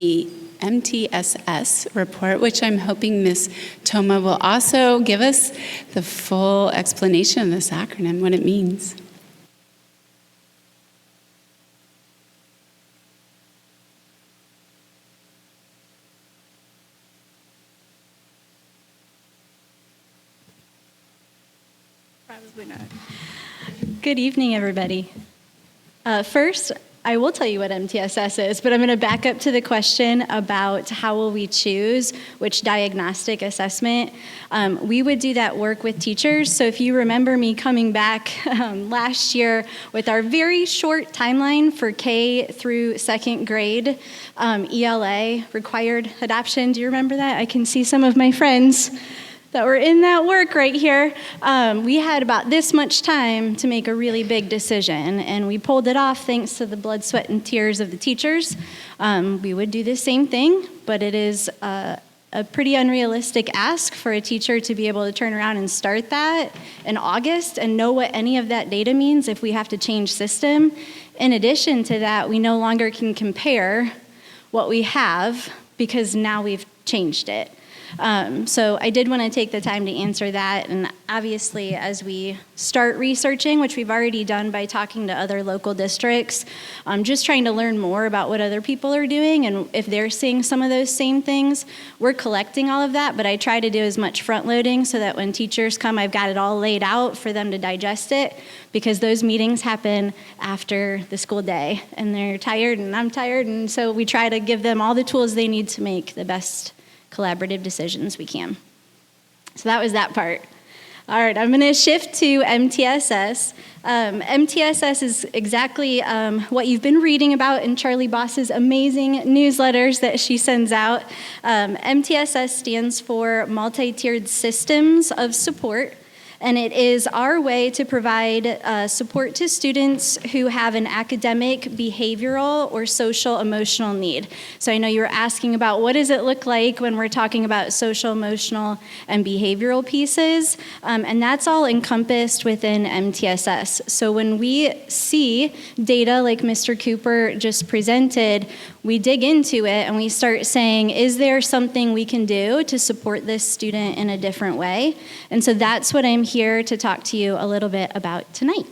the MTSS report, which I'm hoping Ms. Toma will also give us the full explanation of this acronym, what it means. Probably not. Good evening, everybody. First, I will tell you what MTSS is, but I'm going to back up to the question about how will we choose which diagnostic assessment. We would do that work with teachers. So if you remember me coming back last year with our very short timeline for K through second grade ELA, required adoption, do you remember that? I can see some of my friends that were in that work right here. We had about this much time to make a really big decision, and we pulled it off thanks to the blood, sweat, and tears of the teachers. We would do the same thing, but it is a pretty unrealistic ask for a teacher to be able to turn around and start that in August and know what any of that data means if we have to change system. In addition to that, we no longer can compare what we have because now we've changed it. So I did want to take the time to answer that, and obviously as we start researching, which we've already done by talking to other local districts, just trying to learn more about what other people are doing and if they're seeing some of those same things. We're collecting all of that, but I try to do as much front loading so that when teachers come, I've got it all laid out for them to digest it, because those meetings happen after the school day and they're tired and I'm tired, and so we try to give them all the tools they need to make the best collaborative decisions we can. So that was that part. All right, I'm going to shift to MTSS. MTSS is exactly what you've been reading about in Charlie Boss's amazing newsletters that she sends out. MTSS stands for Multi-Tiered Systems of Support, and it is our way to provide support to students who have an academic, behavioral, or social emotional need. So I know you were asking about what does it look like when we're talking about social, emotional, and behavioral pieces, and that's all encompassed within MTSS. So when we see data like Mr. Cooper just presented, we dig into it and we start saying, is there something we can do to support this student in a different way? And so that's what I'm here to talk to you a little bit about tonight.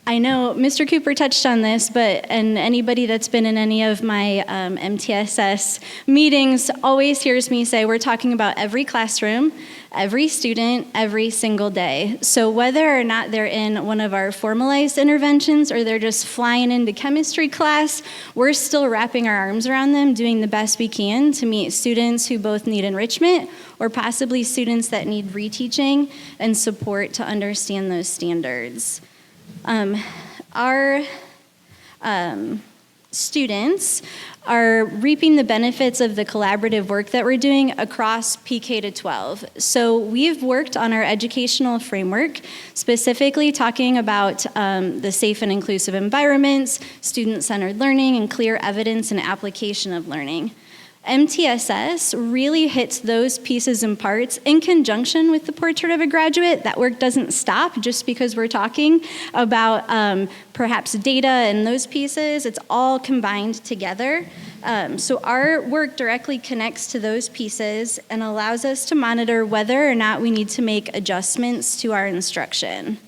I know Mr. Cooper touched on this, and anybody that's been in any of my MTSS meetings always hears me say we're talking about every classroom, every student, every single day. So whether or not they're in one of our formalized interventions or they're just flying into chemistry class, we're still wrapping our arms around them, doing the best we can to meet students who both need enrichment or possibly students that need reteaching and support to understand those standards. Our students are reaping the benefits of the collaborative work that we're doing across PK to 12. So we've worked on our educational framework, specifically talking about the safe and inclusive environments, student-centered learning, and clear evidence and application of learning. MTSS really hits those pieces and parts in conjunction with the Portrait of a Graduate. That work doesn't stop just because we're talking about perhaps data and those pieces. It's all combined together. So our work directly connects to those pieces and allows us to monitor whether or not we need to make adjustments to our instruction.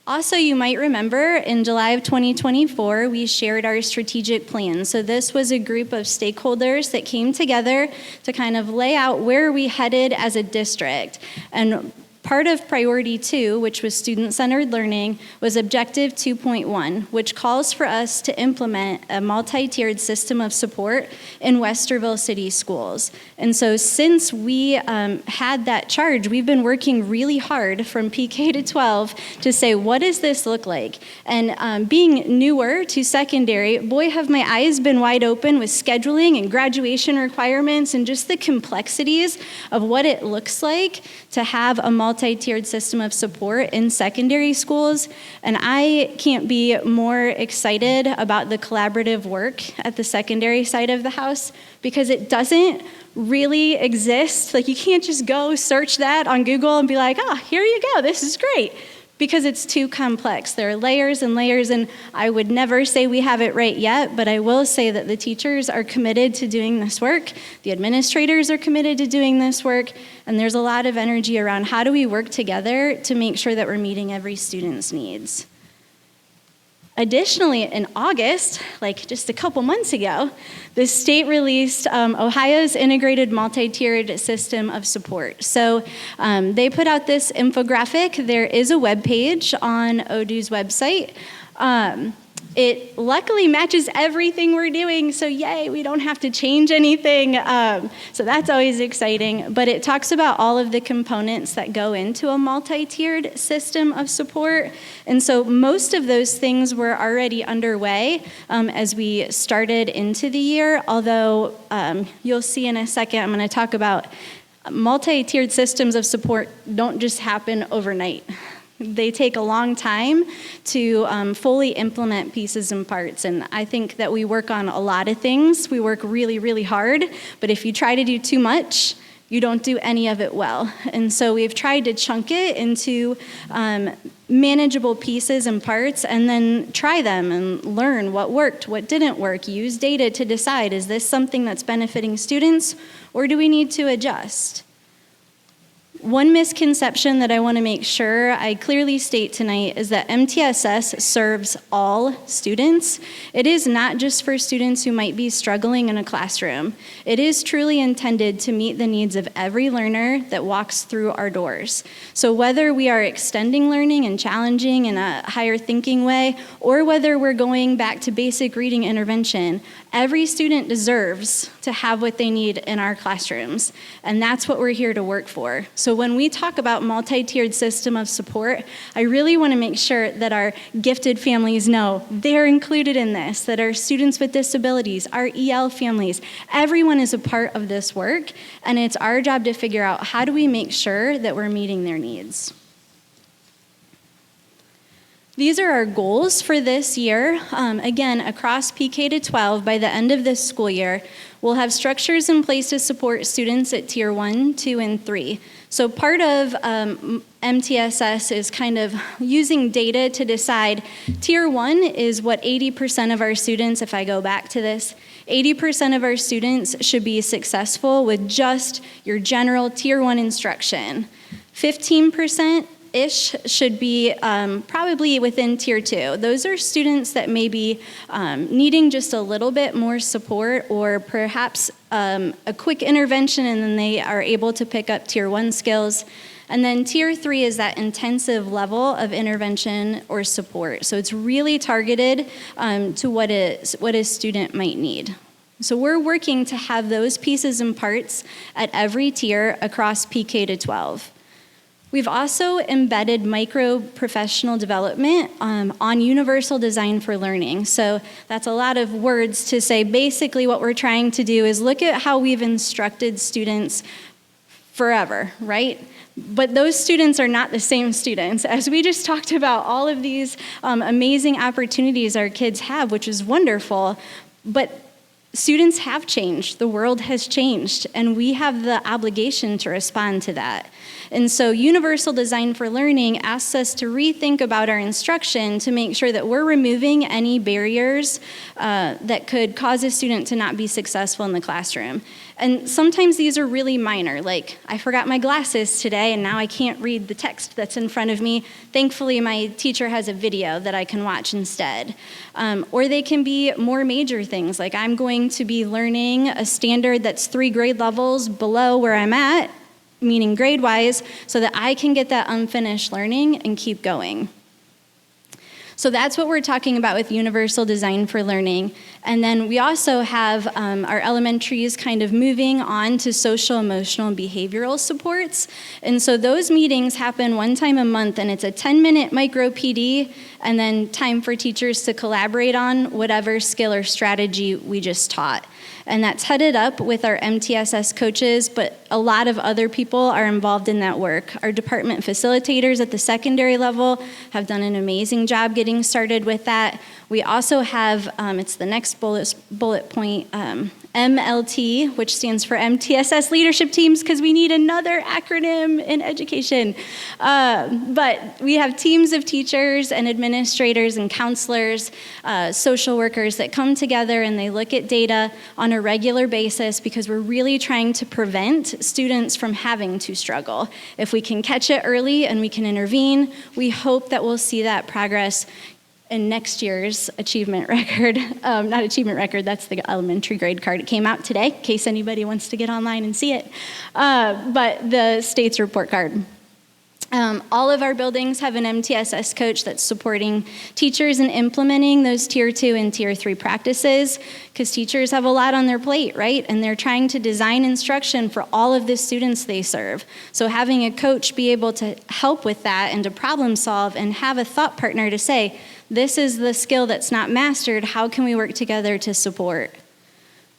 Also, you might remember in July of 2024, we shared our strategic plan. So this was a group of stakeholders that came together to kind of lay out where we headed as a district. And part of Priority 2, which was student-centered learning, was Objective 2.1, which calls for us to implement a multi-tiered system of support in Westerville City Schools. And so since we had that charge, we've been working really hard from PK to 12 to say, what does this look like? And being newer to secondary, boy, have my eyes been wide open with scheduling and graduation requirements and just the complexities of what it looks like to have a multi-tiered system of support in secondary schools. And I can't be more excited about the collaborative work at the secondary side of the house because it doesn't really exist. Like, you can't just go search that on Google and be like, oh, here you go, this is great. because it's too complex. There are layers and layers, and I would never say we have it right yet, but I will say that the teachers are committed to doing this work, the administrators are committed to doing this work, and there's a lot of energy around how do we work together to make sure that we're meeting every student's needs. Additionally, in August, like just a couple months ago, the state released Ohio's integrated multi-tiered system of support. So they put out this infographic. There is a web page on ODU's website. It luckily matches everything we're doing, so yay, we don't have to change anything. So that's always exciting. But it talks about all of the components that go into a multi-tiered system of support. And so most of those things were already underway as we started into the year, although you'll see in a second, I'm going to talk about multi-tiered systems of support don't just happen overnight. They take a long time to fully implement pieces and parts. And I think that we work on a lot of things. We work really, really hard. But if you try to do too much, you don't do any of it well. And so we've tried to chunk it into manageable pieces and parts and then try them and learn what worked, what didn't work. Use data to decide, is this something that's benefiting students or do we need to adjust? One misconception that I want to make sure I clearly state tonight is that MTSS serves all students. It is not just for students who might be struggling in a classroom. It is truly intended to meet the needs of every learner that walks through our doors. So whether we are extending learning and challenging in a higher thinking way, or whether we're going back to basic reading intervention, every student deserves to have what they need in our classrooms, and that's what we're here to work for. So when we talk about multi-tiered system of support, I really want to make sure that our gifted families know they're included in this, that our students with disabilities, our EL families, everyone is a part of this work, and it's our job to figure out how do we make sure that we're meeting their needs. These are our goals for this year. Again, across PK to 12, by the end of this school year, we'll have structures in place to support students at Tier 1, 2, and 3. So part of MTSS is kind of using data to decide Tier 1 is what 80% of our students, if I go back to this, 80% of our students should be successful with just your general Tier 1 instruction. 15% ish should be probably within Tier 2. Those are students that may be needing just a little bit more support or perhaps a quick intervention and then they are able to pick up Tier 1 skills. And then Tier 3 is that intensive level of intervention or support. So it's really targeted to what a student might need. So we're working to have those pieces and parts at every tier across PK to 12. We've also embedded micro-professional development on universal design for learning. So that's a lot of words to say basically what we're trying to do is look at how we've instructed students forever, right? But those students are not the same students. As we just talked about, all of these amazing opportunities our kids have, which is wonderful, but students have changed, the world has changed, and we have the obligation to respond to that. And so Universal Design for Learning asks us to rethink about our instruction to make sure that we're removing any barriers that could cause a student to not be successful in the classroom. And sometimes these are really minor, like I forgot my glasses today and now I can't read the text that's in front of me. Thankfully, my teacher has a video that I can watch instead. Or they can be more major things, like I'm going to be learning a standard that's 3 grade levels below where I'm at, meaning grade-wise, so that I can get that unfinished learning and keep going. So that's what we're talking about with Universal Design for Learning. And then we also have our elementaries kind of moving on to social, emotional, and behavioral supports. And so those meetings happen one time a month, and it's a 10-minute micro PD, and then time for teachers to collaborate on whatever skill or strategy we just taught. And that's headed up with our MTSS coaches, but a lot of other people are involved in that work. Our department facilitators at the secondary level have done an amazing job getting started with that. We also have, it's the next bullet point, MLT, which stands for MTSS Leadership Teams, because we need another acronym in education. But we have teams of teachers and administrators and counselors, social workers that come together and they look at data on a regular basis because we're really trying to prevent students from having to struggle. If we can catch it early and we can intervene, we hope that we'll see that progress in next year's achievement record. Not achievement record, that's the elementary grade card. It came out today, in case anybody wants to get online and see it. But the state's report card. All of our buildings have an MTSS coach that's supporting teachers in implementing those Tier 2 and Tier 3 practices, because teachers have a lot on their plate, right? And they're trying to design instruction for all of the students they serve. So having a coach be able to help with that and to problem solve and have a thought partner to say, this is the skill that's not mastered, how can we work together to support?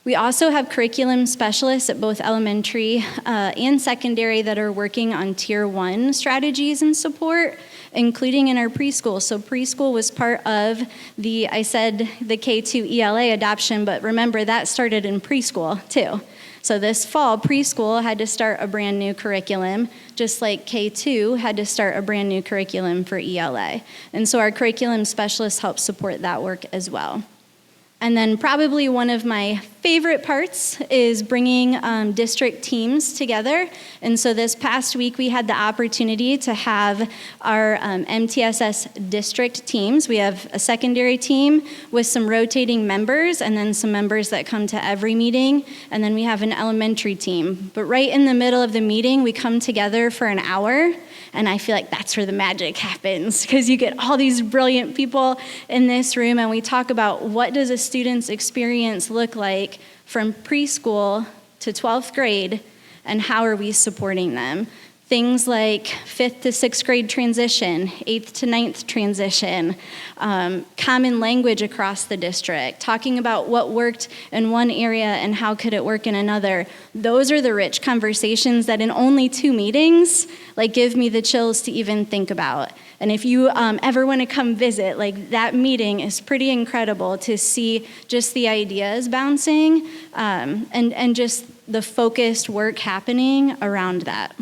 We also have curriculum specialists at both elementary and secondary that are working on Tier 1 strategies and support, including in our preschool. So preschool was part of the K2 ELA adoption, but remember that started in preschool too. So this fall, preschool had to start a brand new curriculum, just like K2 had to start a brand new curriculum for ELA. And so our curriculum specialists help support that work as well. And then probably one of my favorite parts is bringing district teams together. And so this past week, we had the opportunity to have our MTSS district teams. We have a secondary team with some rotating members and then some members that come to every meeting. And then we have an elementary team. But right in the middle of the meeting, we come together for an hour. And I feel like that's where the magic happens, because you get all these brilliant people in this room and we talk about what does a student's experience look like from preschool to 12th grade and how are we supporting them. Things like 5th to 6th grade transition, 8th to 9th transition, common language across the district, talking about what worked in one area and how could it work in another. Those are the rich conversations that in only 2 meetings, give me the chills to even think about. And if you ever want to come visit, that meeting is pretty incredible to see just the ideas bouncing and just the focused work happening around that.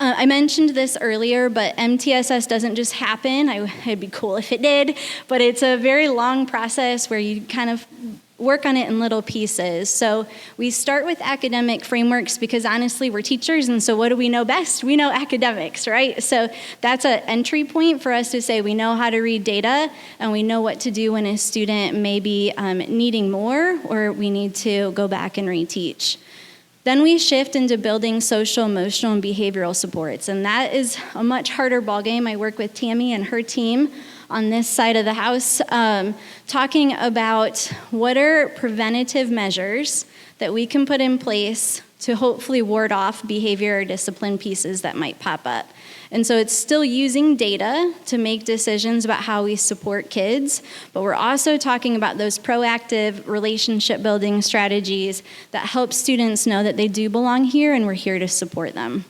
I mentioned this earlier, but MTSS doesn't just happen. It'd be cool if it did, but it's a very long process where you kind of work on it in little pieces. So we start with academic frameworks because honestly, we're teachers, and so what do we know best? We know academics, right? So that's an entry point for us to say we know how to read data, and we know what to do when a student may be needing more, or we need to go back and reteach. Then we shift into building social, emotional, and behavioral supports, and that is a much harder ballgame. I work with Tammy and her team on this side of the house, talking about what are preventative measures that we can put in place to hopefully ward off behavior or discipline pieces that might pop up. And so it's still using data to make decisions about how we support kids, but we're also talking about those proactive relationship building strategies that help students know that they do belong here and we're here to support them.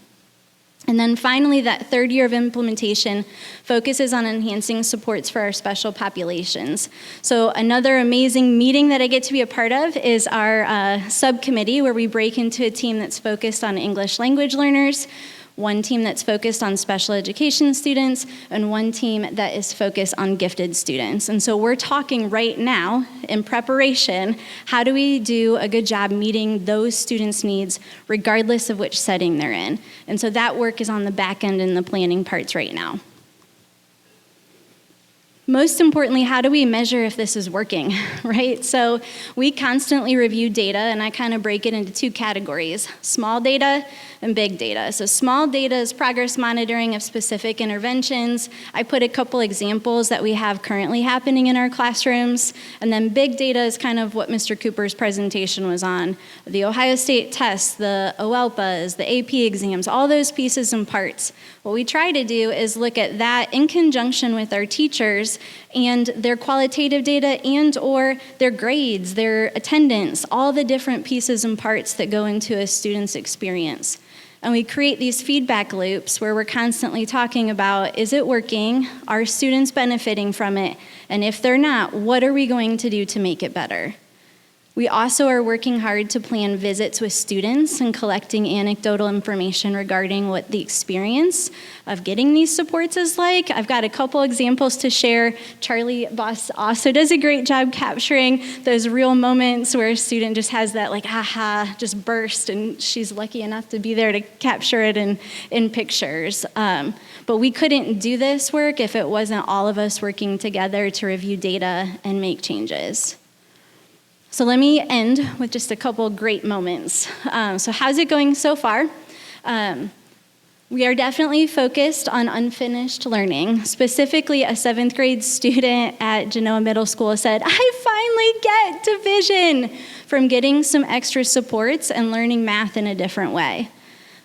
And then finally, that third year of implementation focuses on enhancing supports for our special populations. So another amazing meeting that I get to be a part of is our subcommittee, where we break into a team that's focused on English language learners, one team that's focused on special education students, and one team that is focused on gifted students. And so we're talking right now, in preparation, how do we do a good job meeting those students' needs regardless of which setting they're in? And so that work is on the back end in the planning parts right now. Most importantly, how do we measure if this is working, right? So we constantly review data, and I kind of break it into 2 categories, small data and big data. So small data is progress monitoring of specific interventions. I put a couple examples that we have currently happening in our classrooms. And then big data is kind of what Mr. Cooper's presentation was on. The Ohio State tests, the OELPAs, the AP exams, all those pieces and parts. What we try to do is look at that in conjunction with our teachers and their qualitative data and or their grades, their attendance, all the different pieces and parts that go into a student's experience. And we create these feedback loops where we're constantly talking about, is it working? Are students benefiting from it? And if they're not, what are we going to do to make it better? We also are working hard to plan visits with students and collecting anecdotal information regarding what the experience of getting these supports is like. I've got a couple examples to share. Charlie Boss also does a great job capturing those real moments where a student just has that like, aha, just burst, and she's lucky enough to be there to capture it in pictures. But we couldn't do this work if it wasn't all of us working together to review data and make changes. So let me end with just a couple great moments. So how's it going so far? We are definitely focused on unfinished learning. Specifically, a 7th grade student at Genoa Middle School said, I finally get division from getting some extra supports and learning math in a different way.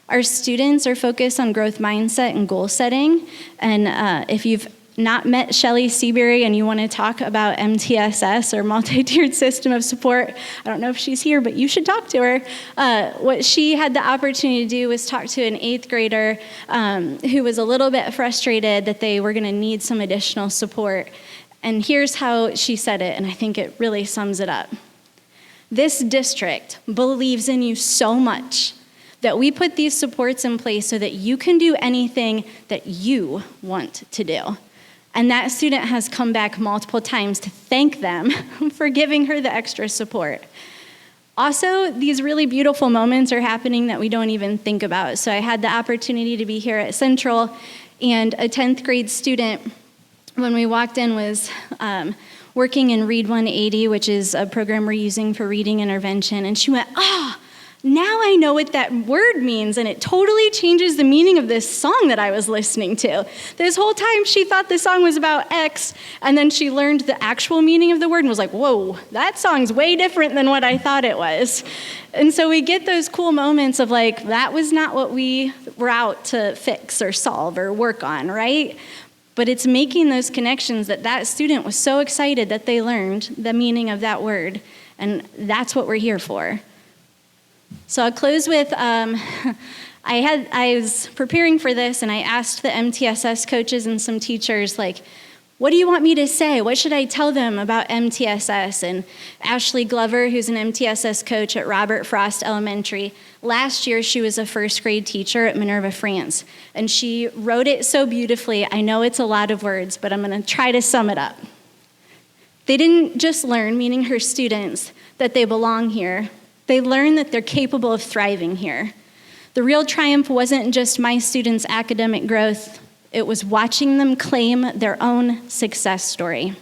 Our students are focused on growth mindset and goal setting. And if you've not met Shelley Seabury and you want to talk about MTSS or multi-tiered system of support, I don't know if she's here, but you should talk to her. What she had the opportunity to do was talk to an 8th grader who was a little bit frustrated that they were going to need some additional support. And here's how she said it, and I think it really sums it up. This district believes in you so much that we put these supports in place so that you can do anything that you want to do. And that student has come back multiple times to thank them for giving her the extra support. Also, these really beautiful moments are happening that we don't even think about. So I had the opportunity to be here at Central, and a 10th grade student, when we walked in, was working in Read 180, which is a program we're using for reading intervention. And she went, now I know what that word means, and it totally changes the meaning of this song that I was listening to. This whole time she thought the song was about X, and then she learned the actual meaning of the word and was like, whoa, that song's way different than what I thought it was. And so we get those cool moments of like, that was not what we were out to fix or solve or work on, right? But it's making those connections that student was so excited that they learned the meaning of that word, and that's what we're here for. So I'll close with, I was preparing for this, and I asked the MTSS coaches and some teachers, like, what do you want me to say? What should I tell them about MTSS? And Ashley Glover, who's an MTSS coach at Robert Frost Elementary, last year she was a 1st grade teacher at Minerva, France, and she wrote it so beautifully. I know it's a lot of words, but I'm going to try to sum it up. They didn't just learn, meaning her students, that they belong here. They learned that they're capable of thriving here. The real triumph wasn't just my students' academic growth, it was watching them claim their own success story.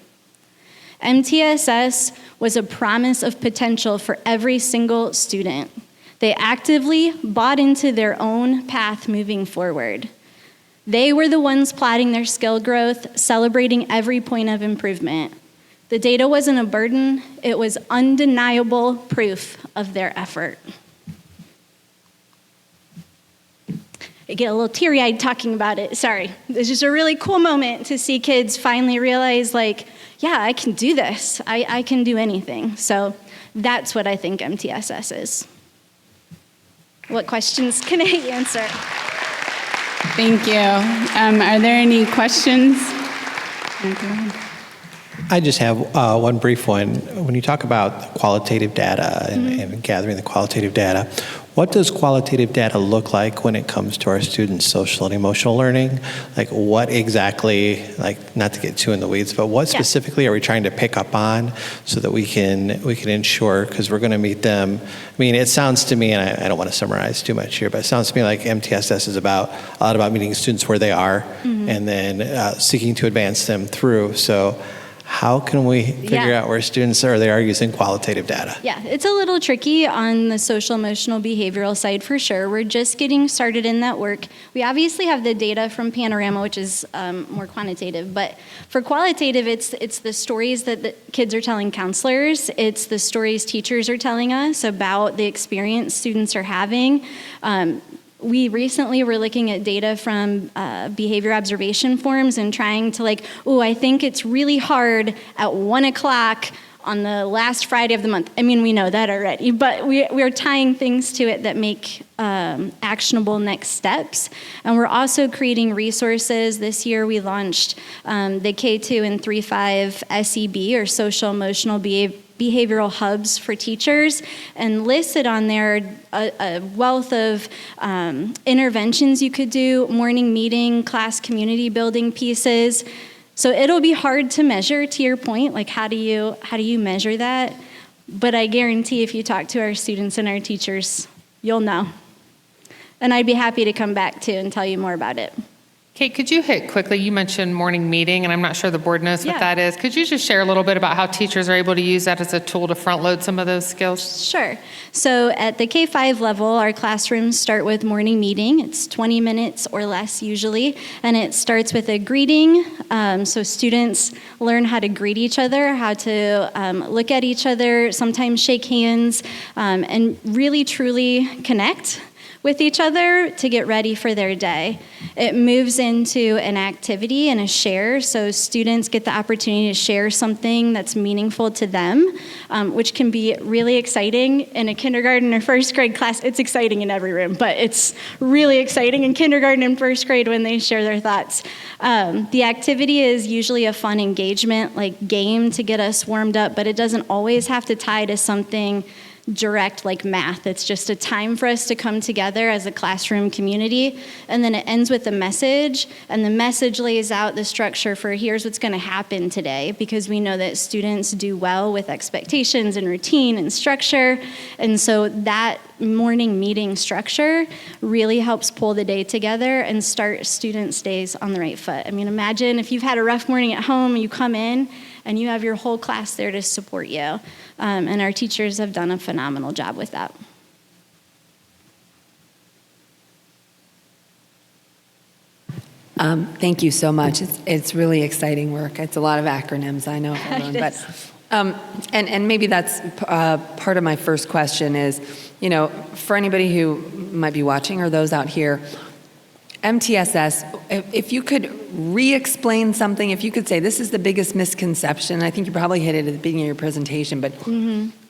MTSS was a promise of potential for every single student. They actively bought into their own path moving forward. They were the ones plotting their skill growth, celebrating every point of improvement. The data wasn't a burden, it was undeniable proof of their effort. I get a little teary-eyed talking about it, sorry. It's just a really cool moment to see kids finally realize, like, yeah, I can do this. I can do anything. So that's what I think MTSS is. What questions can I answer? Thank you. Are there any questions? I just have one brief one. When you talk about qualitative data and gathering the qualitative data, what does qualitative data look like when it comes to our students' social and emotional learning? Like what exactly, like not to get too in the weeds, but what specifically are we trying to pick up on so that we can ensure, because we're going to meet them. I mean, it sounds to me, and I don't want to summarize too much here, but it sounds to me like MTSS is a lot about meeting students where they are and then seeking to advance them through. So how can we figure out where students are, they are using qualitative data? Yeah, it's a little tricky on the social emotional behavioral side for sure. We're just getting started in that work. We obviously have the data from Panorama, which is more quantitative, but for qualitative, it's the stories that the kids are telling counselors. It's the stories teachers are telling us about the experience students are having. We recently were looking at data from behavior observation forums and trying to I think it's really hard at 1 o'clock on the last Friday of the month. I mean, we know that already, but we're tying things to it that make actionable next steps. And we're also creating resources. This year we launched the K2 and 3-5 SEB, or social emotional behavioral hubs for teachers, and listed on there a wealth of interventions you could do, morning meeting, class community building pieces. So it'll be hard to measure, to your point, like how do you measure that? But I guarantee if you talk to our students and our teachers, you'll know. And I'd be happy to come back too and tell you more about it. Kate, could you hit quickly, you mentioned morning meeting, and I'm not sure the board knows what that is. Could you just share a little bit about how teachers are able to use that as a tool to front load some of those skills? Sure. So at the K-5 level, our classrooms start with morning meeting. It's 20 minutes or less usually, and it starts with a greeting. So students learn how to greet each other, how to look at each other, sometimes shake hands, and really truly connect with each other to get ready for their day. It moves into an activity and a share, so students get the opportunity to share something that's meaningful to them, which can be really exciting in a kindergarten or first grade class. It's exciting in every room, but it's really exciting in kindergarten and first grade when they share their thoughts. The activity is usually a fun engagement, like game to get us warmed up, but it doesn't always have to tie to something direct like math. It's just a time for us to come together as a classroom community, and then it ends with a message, and the message lays out the structure for here's what's going to happen today, because we know that students do well with expectations and routine and structure, and so that morning meeting structure really helps pull the day together and start students' days on the right foot. I mean, imagine if you've had a rough morning at home, you come in and you have your whole class there to support you. And our teachers have done a phenomenal job with that. Thank you so much. It's really exciting work. It's a lot of acronyms, I know, everyone, but and maybe that's part of my first question is, you know, for anybody who might be watching or those out here, MTSS, if you could re-explain something, if you could say this is the biggest misconception, I think you probably hit it at the beginning of your presentation, but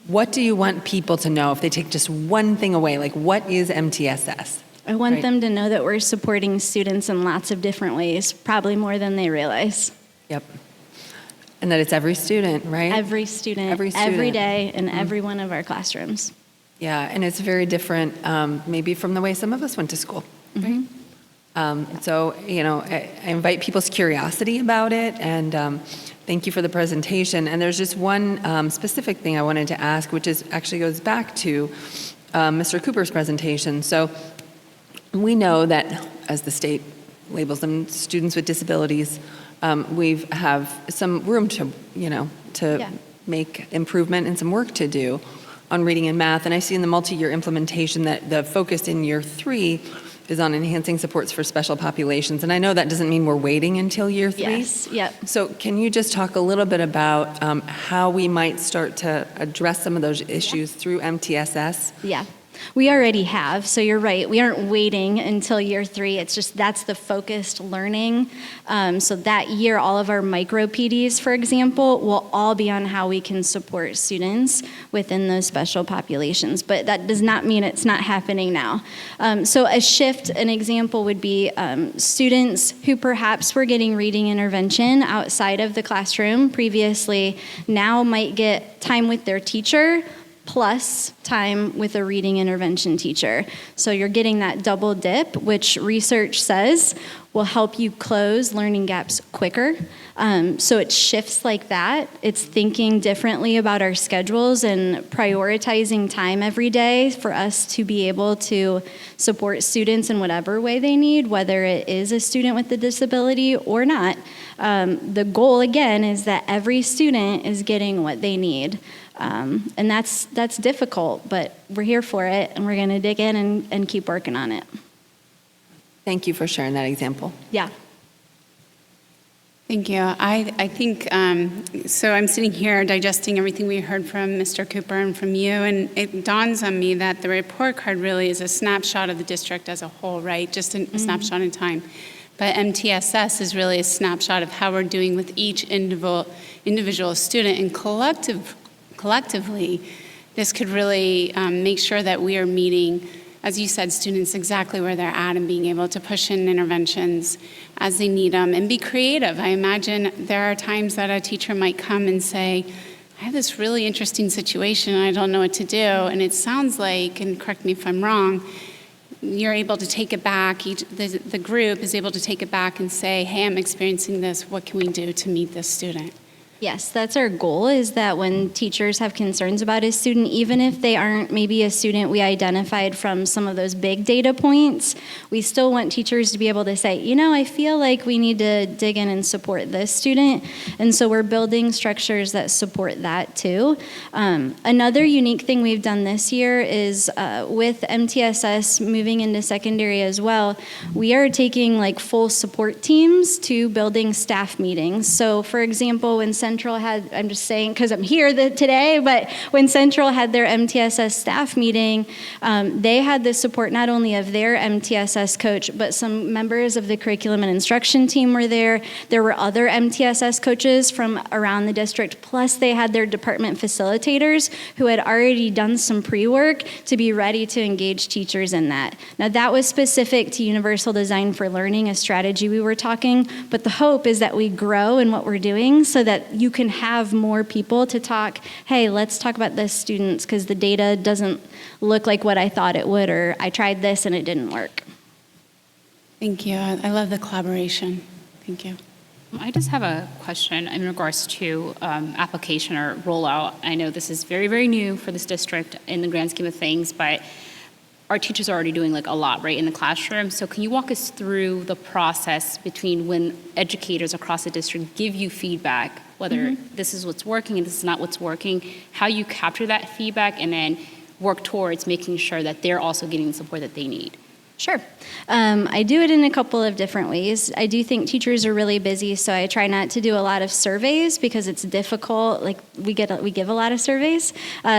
what do you want people to know if they take just one thing away? Like, what is MTSS? I want them to know that we're supporting students in lots of different ways, probably more than they realize. Yep. And that it's every student, right? Every student, every day, in every one of our classrooms. Yeah, and it's very different maybe from the way some of us went to school, right? So, you know, I invite people's curiosity about it, and thank you for the presentation. And there's just one specific thing I wanted to ask, which is actually goes back to Mr. Cooper's presentation. So we know that, as the state labels them, students with disabilities, we have some room to, you know, to make improvement and some work to do on reading and math. And I see in the multi-year implementation that the focus in year 3 is on enhancing supports for special populations. And I know that doesn't mean we're waiting until year 3. Yes, yep. So can you just talk a little bit about how we might start to address some of those issues through MTSS? Yeah. We already have, so you're right. We aren't waiting until year 3. It's just that's the focused learning. So that year, all of our micro PDs, for example, will all be on how we can support students within those special populations. But that does not mean it's not happening now. So a shift, an example would be students who perhaps were getting reading intervention outside of the classroom previously now might get time with their teacher plus time with a reading intervention teacher. So you're getting that double dip, which research says will help you close learning gaps quicker. So it shifts like that. It's thinking differently about our schedules and prioritizing time every day for us to be able to support students in whatever way they need, whether it is a student with a disability or not. The goal, again, is that every student is getting what they need. And that's difficult, but we're here for it, and we're going to dig in and keep working on it. Thank you for sharing that example. Yeah. Thank you. I think, so I'm sitting here digesting everything we heard from Mr. Cooper and from you, and it dawns on me that the report card really is a snapshot of the district as a whole, right? Just a snapshot in time. But MTSS is really a snapshot of how we're doing with each individual student, and collectively, this could really make sure that we are meeting, as you said, students exactly where they're at and being able to push in interventions as they need them and be creative. I imagine there are times that a teacher might come and say, I have this really interesting situation and I don't know what to do. And it sounds like, and correct me if I'm wrong, you're able to take it back, the group is able to take it back and say, hey, I'm experiencing this, what can we do to meet this student? Yes, that's our goal, is that when teachers have concerns about a student, even if they aren't maybe a student we identified from some of those big data points, we still want teachers to be able to say, you know, I feel like we need to dig in and support this student. And so we're building structures that support that too. Another unique thing we've done this year is with MTSS moving into secondary as well, we are taking like full support teams to building staff meetings. So for example, when Central had, I'm just saying because I'm here today, but when Central had their MTSS staff meeting, they had the support not only of their MTSS coach, but some members of the curriculum and instruction team were there. There were other MTSS coaches from around the district, plus they had their department facilitators who had already done some pre-work to be ready to engage teachers in that. Now that was specific to Universal Design for Learning, a strategy we were talking, but the hope is that we grow in what we're doing so that you can have more people to talk, hey, let's talk about this, students, because the data doesn't look like what I thought it would, or I tried this and it didn't work. Thank you. I love the collaboration. Thank you. I just have a question in regards to application or rollout. I know this is very, very new for this district in the grand scheme of things, but our teachers are already doing like a lot, right, in the classroom. So can you walk us through the process between when educators across the district give you feedback, whether this is what's working and this is not what's working, how you capture that feedback and then work towards making sure that they're also getting the support that they need? Sure. I do it in a couple of different ways. I do think teachers are really busy, so I try not to do a lot of surveys because it's difficult. Like we give a lot of surveys.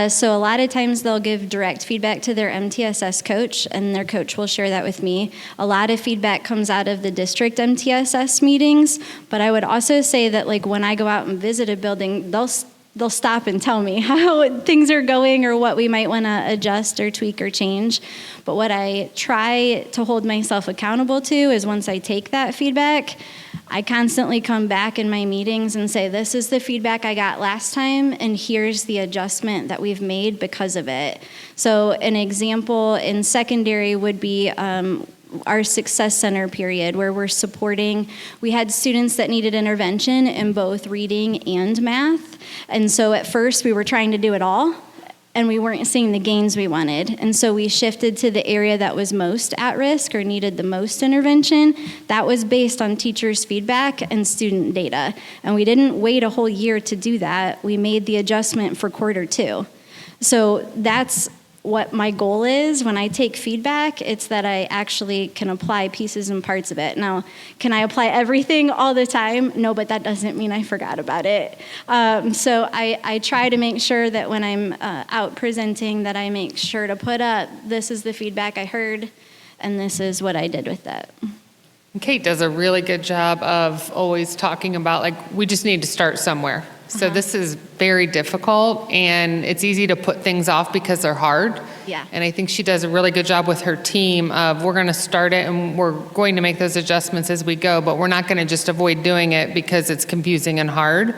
So a lot of times they'll give direct feedback to their MTSS coach, and their coach will share that with me. A lot of feedback comes out of the district MTSS meetings, but I would also say that like when I go out and visit a building, they'll stop and tell me how things are going or what we might want to adjust or tweak or change. But what I try to hold myself accountable to is once I take that feedback, I constantly come back in my meetings and say, this is the feedback I got last time, and here's the adjustment that we've made because of it. So an example in secondary would be our Success Center period where we're supporting, we had students that needed intervention in both reading and math. And so at first we were trying to do it all and we weren't seeing the gains we wanted. And so we shifted to the area that was most at risk or needed the most intervention. That was based on teachers' feedback and student data. And we didn't wait a whole year to do that. We made the adjustment for quarter 2. So that's what my goal is when I take feedback. It's that I actually can apply pieces and parts of it. Now, can I apply everything all the time? No, but that doesn't mean I forgot about it. So I try to make sure that when I'm out presenting that I make sure to put up, this is the feedback I heard, and this is what I did with that. Kate does a really good job of always talking about, like, we just need to start somewhere. So this is very difficult, and it's easy to put things off because they're hard. Yeah. And I think she does a really good job with her team of, we're going to start it, and we're going to make those adjustments as we go, but we're not going to just avoid doing it because it's confusing and hard.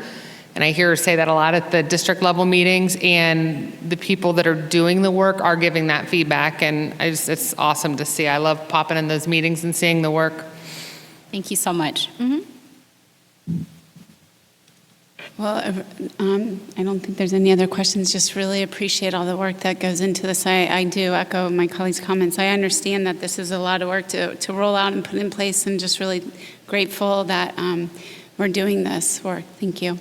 And I hear her say that a lot at the district level meetings, and the people that are doing the work are giving that feedback, and it's awesome to see. I love popping in those meetings and seeing the work. Thank you so much. Well, I don't think there's any other questions. Just really appreciate all the work that goes into this. I do echo my colleagues' comments. I understand that this is a lot of work to roll out and put in place, and just really grateful that we're doing this work. Thank you.